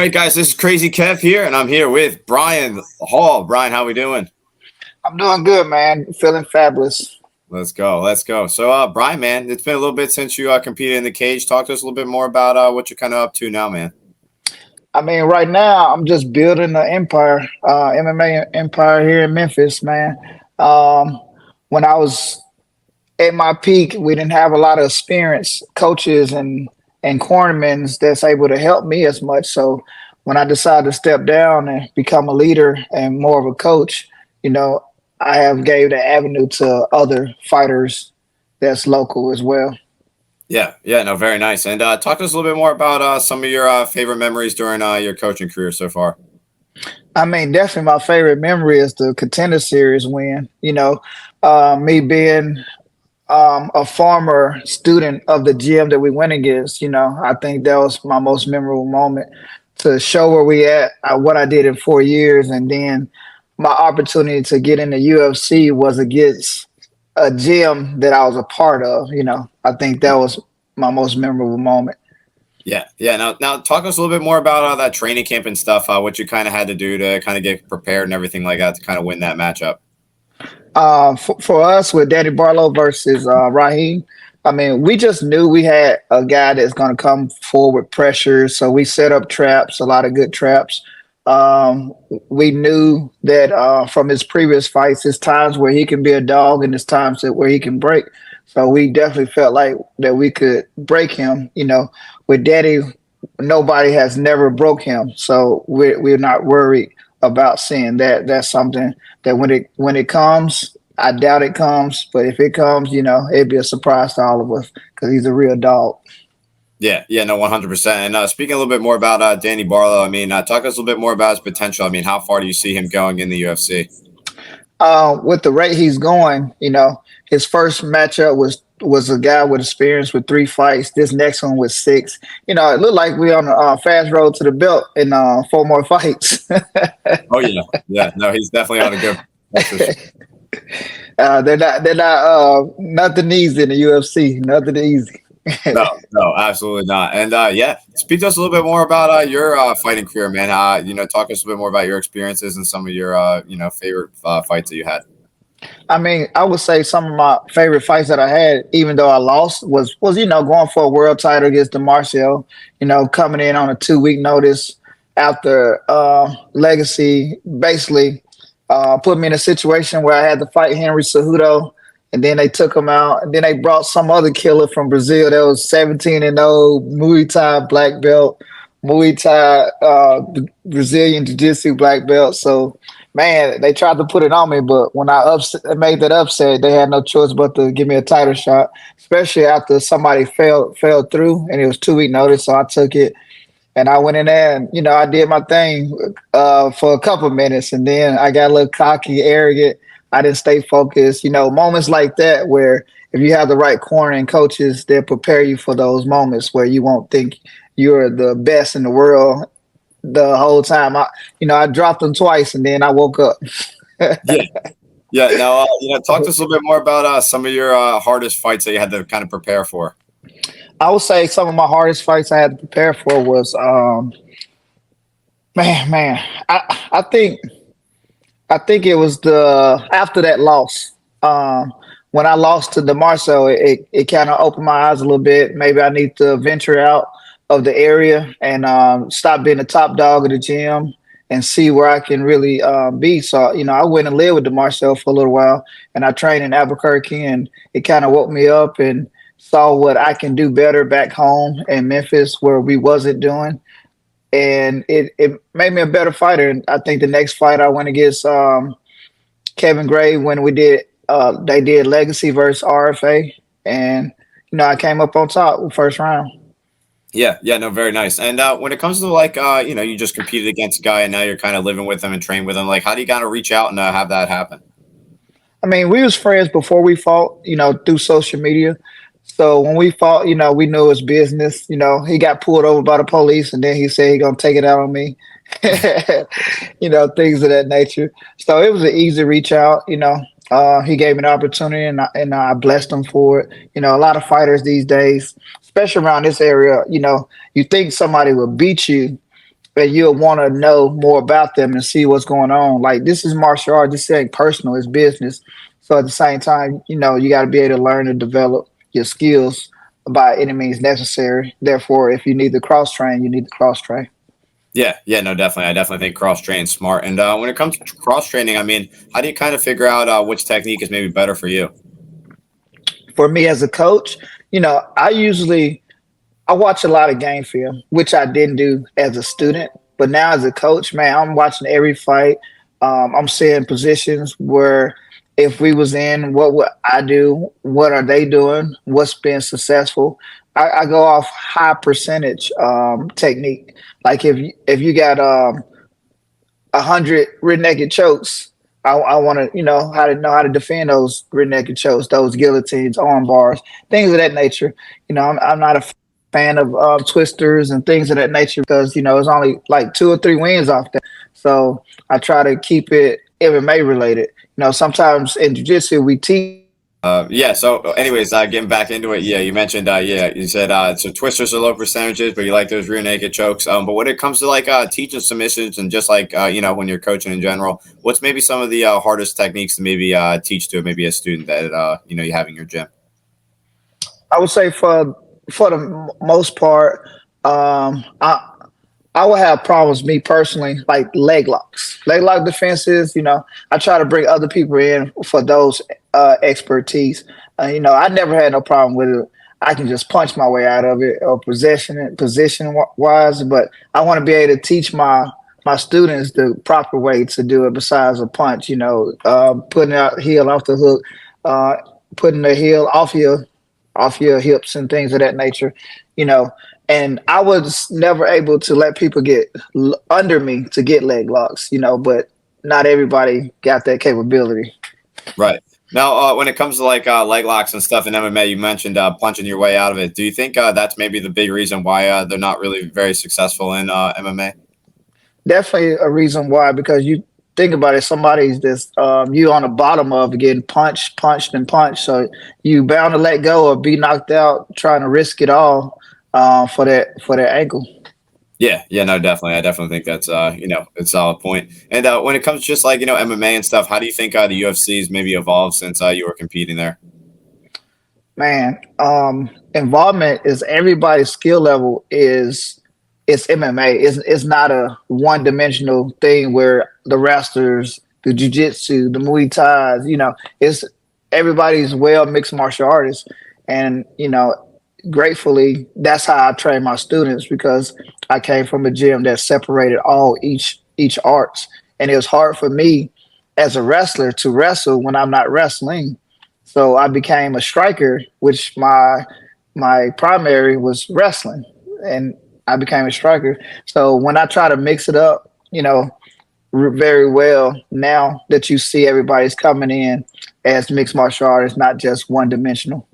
right, guys, this is Crazy Kev here, and I'm here with Brian Hall. Brian, how we doing? I'm doing good, man. Feeling fabulous. Let's go. So, Brian, man, it's been a little bit since you competed in the cage. Talk to us a little bit more about what you're kind of up to now, man. I mean, right now I'm just building an empire, MMA empire here in Memphis, man. Um, when I was at my peak, we didn't have a lot of experienced coaches and cornermen that's able to help me as much. So when I decided to step down and become a leader and more of a coach, you know, I have gave the avenue to other fighters that's local as well. Yeah, no, very nice. And talk to us a little bit more about some of your favorite memories during your coaching career so far. I mean, definitely my favorite memory is the Contender Series win. Me being a former student of the gym that we went against, I think that was my most memorable moment to show where we at, what I did in 4 years, and then my opportunity to get in the UFC was against a gym that I was a part of. I think that was my most memorable moment. Yeah. Now, talk to us a little bit more about that training camp and stuff. What you kind of had to do to kind of get prepared and everything like that to kind of win that matchup. For us with Danny Barlow versus Raheem, I mean, we just knew we had a guy that's going to come forward with pressure. So we set up traps, a lot of good traps. We knew that from his previous fights, there's times where he can be a dog and there's times where he can break. So we definitely felt like that we could break him. With Daddy, nobody has never broke him. So we're not worried about seeing that. That's something that when it comes, I doubt it comes, but if it comes, it'd be a surprise to all of us because he's a real dog. Yeah, no, 100%. And speaking a little bit more about Danny Barlow, I mean, talk to us a little bit more about his potential. I mean, how far do you see him going in the UFC? With the rate he's going, his first matchup was a guy with experience with 3 fights. This next one was 6. It looked like we're on a fast road to the belt in 4 more fights. Oh yeah. No, he's definitely on a good. That's for sure. They're not nothing easy in the UFC. Nothing easy. No, absolutely not. And yeah, speak to us a little bit more about your fighting career, man. Talk to us a bit more about your experiences and some of your favorite fights that you had. I mean, I would say some of my favorite fights that I had, even though I lost, was going for a world title against DeMarcio. Coming in on a 2-week notice after Legacy basically put me in a situation where I had to fight Henry Cejudo, and then they took him out, and then they brought some other killer from Brazil that was 17-0 Muay Thai black belt, Muay Thai Brazilian Jiu Jitsu black belt. So man, they tried to put it on me, but when I made that upset, they had no choice but to give me a title shot, especially after somebody fell through, and it was 2-week notice, so I took it. And I went in there and, I did my thing for a couple of minutes. And then I got a little cocky, arrogant. I didn't stay focused. Moments like that where if you have the right corner and coaches, they'll prepare you for those moments where you won't think you're the best in the world the whole time. I dropped them twice and then I woke up. Yeah. Yeah. Now, talk to us a little bit more about some of your hardest fights that you had to kind of prepare for. I would say some of my hardest fights I had to prepare for was, man. I think it was the after that loss. When I lost to DeMarco, it kind of opened my eyes a little bit. Maybe I need to venture out of the area and stop being the top dog of the gym and see where I can really be. So, I went and lived with DeMarco for a little while, and I trained in Albuquerque, and it kind of woke me up and saw what I can do better back home in Memphis where we wasn't doing. And it made me a better fighter. And I think the next fight I went against Kevin Gray when they did Legacy versus RFA. And, I came up on top with first round. Yeah, no, very nice. And when it comes to you just competed against a guy and now you're kind of living with him and train with him, like how do you kind of reach out and have that happen? I mean, we was friends before we fought, through social media. So when we fought, we knew it was business. He got pulled over by the police, and then he said he gonna take it out on me. Things of that nature. So it was an easy reach out. He gave me an opportunity, and I blessed him for it. A lot of fighters these days, especially around this area, you think somebody will beat you and you'll want to know more about them and see what's going on. Like this is martial art. This ain't personal. It's business. So at the same time, you got to be able to learn and develop your skills by any means necessary. Therefore, if you need to cross train, you need to cross train. Yeah, yeah, no, definitely. I definitely think cross training's smart. And when it comes to cross training, I mean, how do you kind of figure out which technique is maybe better for you? For me as a coach, I watch a lot of game film, which I didn't do as a student. But now as a coach, man, I'm watching every fight. I'm seeing positions where if we was in, what would I do? What are they doing? What's been successful? I go off high percentage technique. Like if you got 100 rear naked chokes, I want to know how to defend those rear naked chokes, those guillotines, arm bars, things of that nature. I'm not a fan of twisters and things of that nature because it's only like 2 or 3 wins off that. So I try to keep it MMA related. Sometimes in jiu-jitsu we teach. Yeah. So, anyways, getting back into it, yeah, you mentioned, yeah, you said so twisters are low percentages, but you like those rear naked chokes. But when it comes to like teaching submissions and just like when you're coaching in general, what's maybe some of the hardest techniques to maybe teach to maybe a student that you have in your gym? I would say for the most part, I would have problems, me personally, like leg locks, leg lock defenses. I try to bring other people in for those expertise. I never had no problem with it. I can just punch my way out of it or position wise, but I want to be able to teach my students the proper way to do it besides a punch. Putting out heel off the hook, uh, putting the heel off your hips and things of that nature. You know, and I was never able to let people get under me to get leg locks. But not everybody got that capability. Right. Now, when it comes to like leg locks and stuff in MMA, you mentioned punching your way out of it. Do you think that's maybe the big reason why they're not really very successful in MMA? Definitely a reason why, because you think about it, somebody's just you on the bottom of getting punched and punched, so you bound to let go or be knocked out, trying to risk it all for that ankle. Yeah, yeah, no, definitely. I definitely think that's it's a solid point. And when it comes to just like MMA and stuff, how do you think the UFC's maybe evolved since you were competing there? Man, involvement is everybody's skill level is it's MMA. It's not a one dimensional thing where the wrestlers, the jujitsu, the Muay Thais, it's everybody's well mixed martial artists. And, gratefully that's how I train my students because I came from a gym that separated all each arts. And it was hard for me as a wrestler to wrestle when I'm not wrestling. So I became a striker, which my primary was wrestling, and I became a striker. So when I try to mix it up, very well, now that you see everybody's coming in as mixed martial artists, not just one dimensional.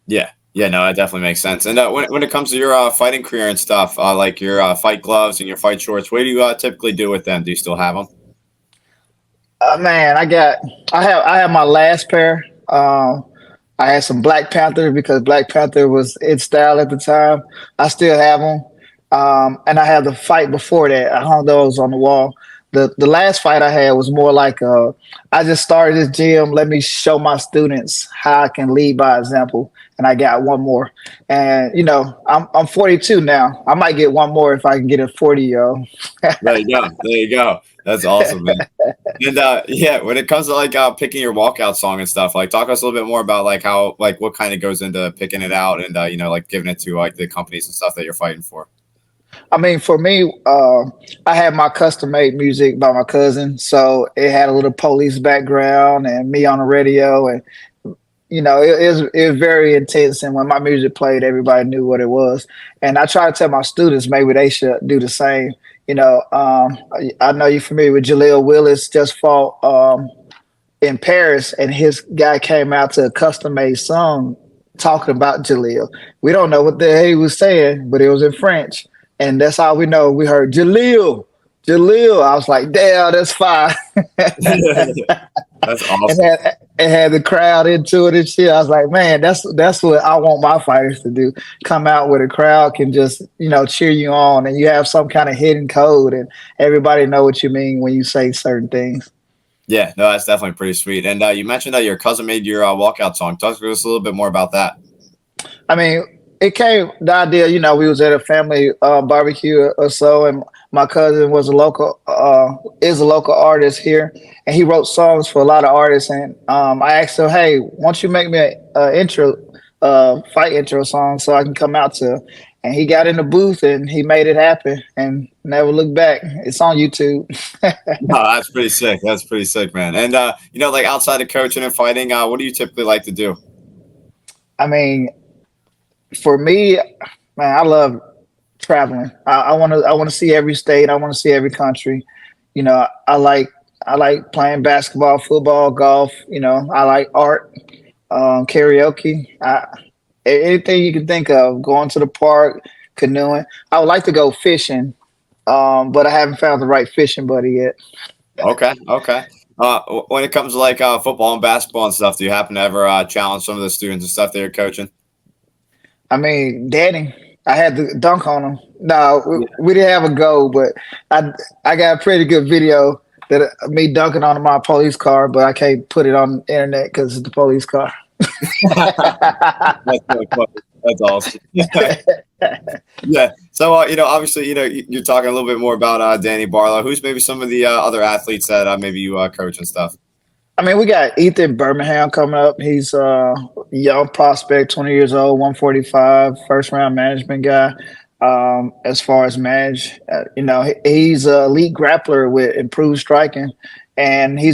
Yeah, yeah, no, that definitely makes sense. And when it comes to your fighting career and stuff, like your fight gloves and your fight shorts, what do you typically do with them? Do you still have them? Man, I have my last pair. I had some Black Panther because Black Panther was in style at the time. I still have them. And I have the fight before that. I hung those on the wall. The last fight I had was more like I just started this gym. Let me show my students how I can lead by example. And I got one more. And I'm 42 now. I might get one more if I can get a 40-year old. There you go. There you go. That's awesome, man. And yeah, when it comes to like picking your walkout song and stuff, like talk to us a little bit more about like how like what kind of goes into picking it out and like giving it to like the companies and stuff that you're fighting for. I mean, for me, I had my custom made music by my cousin, so it had a little police background and me on the radio, and it was very intense. And when my music played, everybody knew what it was. And I try to tell my students maybe they should do the same. I know you're familiar with Jaleel Willis, just fought in Paris, and his guy came out to a custom made song talking about Jaleel. We don't know what the hell he was saying, but it was in French. And that's all we know. We heard Jaleel, Jaleel. I was like, damn, that's fine. That's and awesome. had and had the crowd into it and shit. I was like, man, that's what I want my fighters to do. Come out where the crowd can just, cheer you on, and you have some kind of hidden code, and everybody know what you mean when you say certain things. Yeah, no, that's definitely pretty sweet. And you mentioned that your cousin made your walkout song. Talk to us a little bit more about that. I mean, it came the idea. We was at a family barbecue or so, and my cousin was is a local artist here, and he wrote songs for a lot of artists. And I asked him, "Hey, why don't you make me a intro, fight intro song so I can come out to?" And he got in the booth and he made it happen, and never looked back. It's on YouTube. No, that's pretty sick. That's pretty sick, man. And like outside of coaching and fighting, what do you typically like to do? I mean, for me, man, I love traveling. I want to see every state. I want to see every country. I like playing basketball, football, golf. I like art, karaoke. Anything you can think of. Going to the park, canoeing. I would like to go fishing, but I haven't found the right fishing buddy yet. Okay, okay. When it comes to like football and basketball and stuff, do you happen to ever challenge some of the students and stuff that you're coaching? I mean, Danny, I had to dunk on him. No, we didn't have a goal, but I got a pretty good video that me dunking on my police car, but I can't put it on the internet because it's the police car. That's really funny. That's awesome. Yeah. So, obviously, you're talking a little bit more about Danny Barlow. Who's maybe some of the other athletes that maybe you coach and stuff? I mean, we got Ethan Birmingham coming up. He's a young prospect, 20 years old, 145, first round management guy. As far as manage, he's a elite grappler with improved striking, and he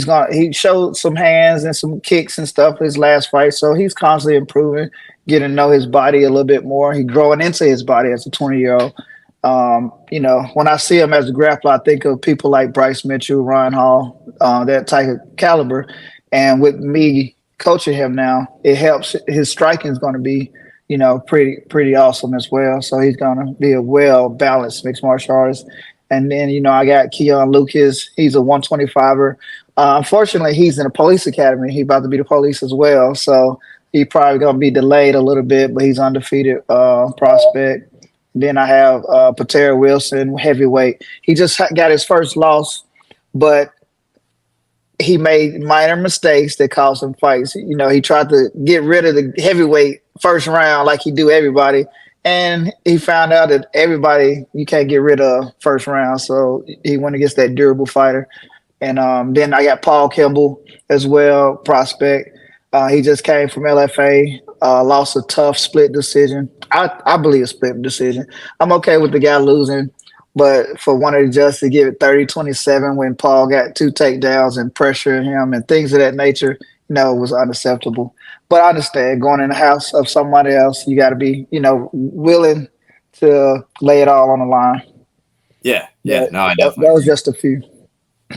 showed some hands and some kicks and stuff his last fight. So he's constantly improving, getting to know his body a little bit more. He's growing into his body as a 20-year-old. When I see him as a grappler, I think of people like Bryce Mitchell, Ryan Hall, that type of caliber. And with me coaching him now, it helps. His striking is going to be, pretty awesome as well. So he's going to be a well balanced mixed martial artist. And then, I got Keon Lucas. He's a 125er. Unfortunately, he's in a police academy. He's about to be the police as well. So he's probably going to be delayed a little bit, but he's undefeated prospect. Then I have Patera Wilson, heavyweight. He just got his first loss, but he made minor mistakes that cost him fights. He tried to get rid of the heavyweight first round like he do everybody, and he found out that everybody you can't get rid of first round. So he went against that durable fighter. And then I got Paul Kimball as well, prospect. He just came from LFA, lost a tough split decision. I believe a split decision. I'm okay with the guy losing, but for one of the judges to give it 30-27 when Paul got 2 takedowns and pressuring him and things of that nature, was unacceptable. But I understand going in the house of somebody else, you got to be, willing to lay it all on the line. Yeah. No, I that definitely. was just a few.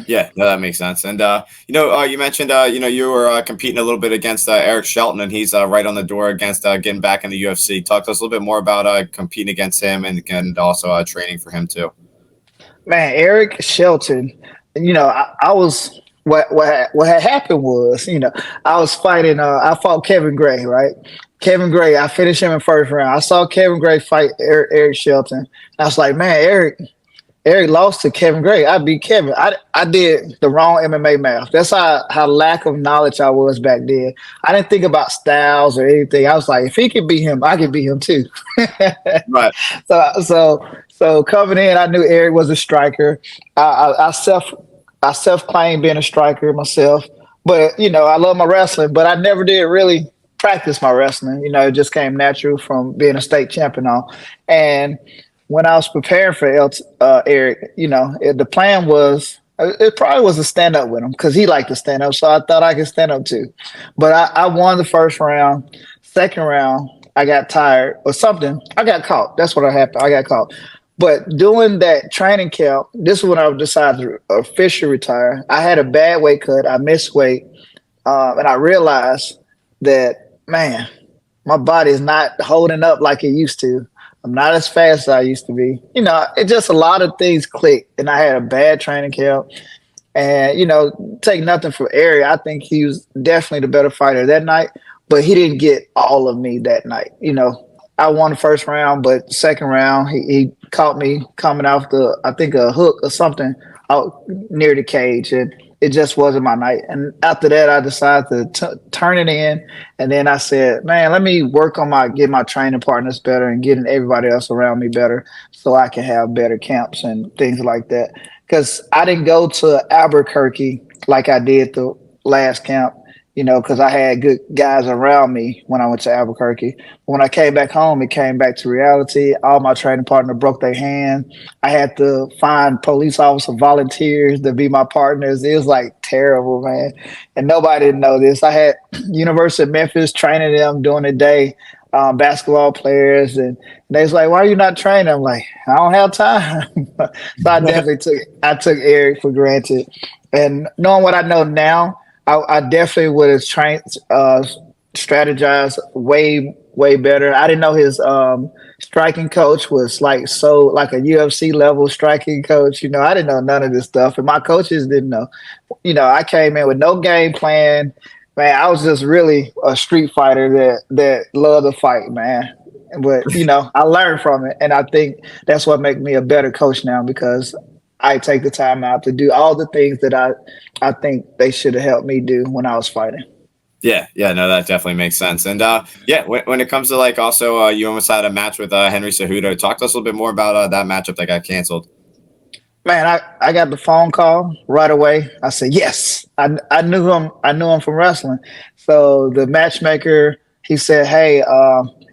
Yeah, no, that makes sense. And you mentioned you were competing a little bit against Eric Shelton, and he's right on the door against getting back in the UFC. Talk to us a little bit more about competing against him and also training for him too. Man, Eric Shelton, I was what had happened was, I was fighting. I fought Kevin Gray, right? Kevin Gray. I finished him in first round. I saw Kevin Gray fight Eric Shelton. I was like, man, Eric lost to Kevin Gray. I beat Kevin. I did the wrong MMA math. That's how lack of knowledge I was back then. I didn't think about styles or anything. I was like, if he could beat him, I could beat him too. Right. So coming in, I knew Eric was a striker. I self-claimed being a striker myself. But, I love my wrestling, but I never did really practice my wrestling. It just came natural from being a state champion all. And when I was preparing for Eric, the plan was it probably was to stand up with him because he liked to stand up. So I thought I could stand up too. But I won the first round. Second round, I got tired or something. I got caught. That's what happened. I got caught. But doing that training camp, this is when I decided to officially retire. I had a bad weight cut. I missed weight. And I realized that, man, my body is not holding up like it used to. I'm not as fast as I used to be. It just a lot of things clicked, and I had a bad training camp. And take nothing from Eric. I think he was definitely the better fighter that night, but he didn't get all of me that night. I won the first round, but second round he caught me coming off I think a hook or something out near the cage, and it just wasn't my night. And after that, I decided to turn it in, and then I said, "Man, let me work on get my training partners better and getting everybody else around me better, so I can have better camps and things like that." Because I didn't go to Albuquerque like I did the last camp, because I had good guys around me when I went to Albuquerque. When I came back home, it came back to reality. All my training partner broke their hand. I had to find police officer volunteers to be my partners. It was like terrible, man. And nobody didn't know this. I had University of Memphis training them during the day, basketball players, and they was like, "Why are you not training?" I'm like, "I don't have time." So I took Eric for granted. And knowing what I know now, I definitely would have trained, strategized way better. I didn't know his striking coach was like a UFC level striking coach. I didn't know none of this stuff, and my coaches didn't know. I came in with no game plan. Man, I was just really a street fighter that loved to fight, man. But I learned from it, and I think that's what makes me a better coach now because I take the time out to do all the things that I think they should have helped me do when I was fighting. Yeah, yeah, no, that definitely makes sense. And yeah, when it comes to like also, you almost had a match with Henry Cejudo. Talk to us a little bit more about that matchup that got canceled. Man, I got the phone call right away. I said yes. I knew him. I knew him from wrestling. So the matchmaker, he said, "Hey,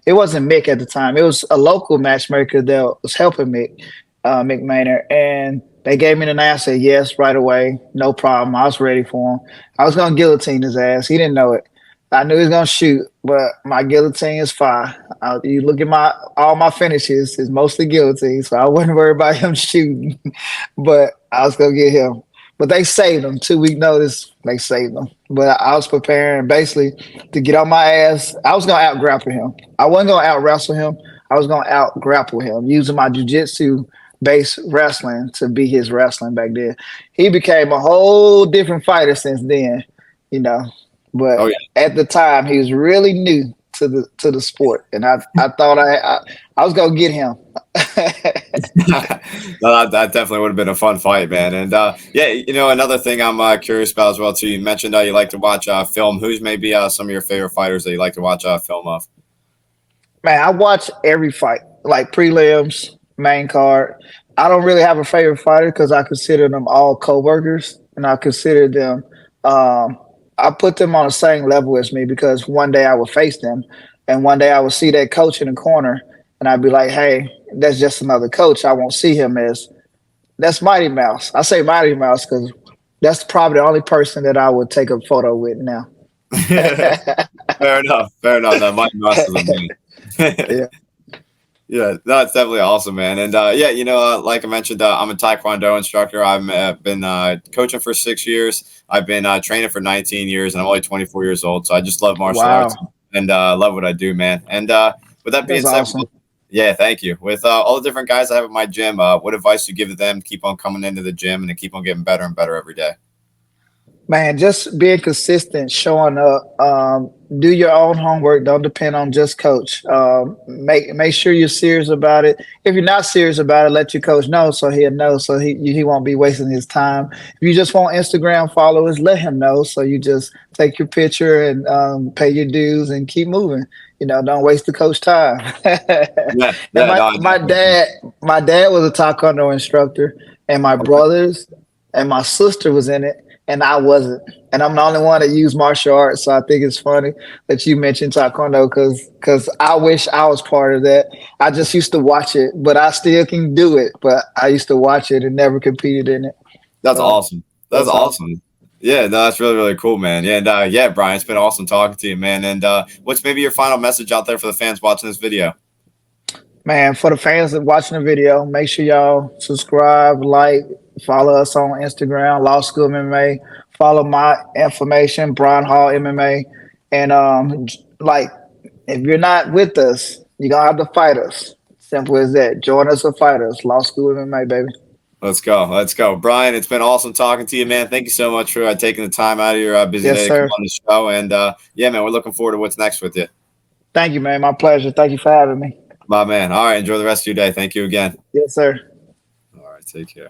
it wasn't Mick at the time. It was a local matchmaker that was helping Mick, Mick Maynard, and they gave me the name. I said yes right away, no problem. I was ready for him. I was gonna guillotine his ass. He didn't know it. I knew he was gonna shoot, but my guillotine is fire. You look at all my finishes is mostly guillotine, so I wasn't worried about him shooting. But I was gonna get him. But they saved him. 2 week notice, they saved him. But I was preparing basically to get on my ass. I was gonna out grapple him. I wasn't gonna out wrestle him. I was gonna out grapple him using my jujitsu based wrestling to be his wrestling back then. He became a whole different fighter since then, you know. But Oh yeah. at the time, he was really new to the sport, and I thought I was gonna get him. No, that definitely would have been a fun fight, man. And yeah, another thing I'm curious about as well too. You mentioned you like to watch film. Who's maybe some of your favorite fighters that you like to watch film of? Man, I watch every fight, like prelims, main card. I don't really have a favorite fighter because I consider them all coworkers, and I consider them. Um, I put them on the same level as me because one day I would face them, and one day I would see that coach in the corner, and I'd be like, "Hey, that's just another coach. I won't see him as that's Mighty Mouse." I say Mighty Mouse because that's probably the only person that I would take a photo with now. Fair enough. Fair enough. That might be the man. Yeah. Yeah, that's definitely awesome, man. And yeah, like I mentioned, I'm a Taekwondo instructor. I've been coaching for 6 years. I've been training for 19 years, and I'm only 24 years old. So I just love martial arts Wow, and love what I do, man. And with that being that's said, awesome. yeah, thank you. With all the different guys I have at my gym, what advice do you give to them to keep on coming into the gym and to keep on getting better and better every day? Man, just being consistent, showing up, do your own homework. Don't depend on just coach. Make sure you're serious about it. If you're not serious about it, let your coach know so he'll know so he won't be wasting his time. If you just want Instagram followers, let him know so you just take your picture and pay your dues and keep moving. Don't waste the coach time. Yeah, And yeah, no, I my dad was a taekwondo instructor, and my definitely. brothers and my sister was in it, and I wasn't. And I'm the only one that used martial arts. So I think it's funny that you mentioned taekwondo because I wish I was part of that. I just used to watch it, but I still can do it. But I used to watch it and never competed in it. That's So awesome. That's that's awesome. awesome. Yeah, no, that's really, really cool, man. Yeah, and yeah, Brian, it's been awesome talking to you, man. And what's maybe your final message out there for the fans watching this video? Man, for the fans that watching the video, make sure y'all subscribe, like, follow us on Instagram, Law School MMA. Follow my information, Brian Hall MMA. And like, if you're not with us, you're gonna have to fight us. Simple as that. Join us or fight us. Law School MMA, baby. Let's go. Let's go. Brian, it's been awesome talking to you, man. Thank you so much for taking the time out of your busy Yes, day to come sir. on the show. And yeah, man, we're looking forward to what's next with you. Thank you, man. My pleasure. Thank you for having me. My man. All right. Enjoy the rest of your day. Thank you again. Yes, sir. All right. Take care.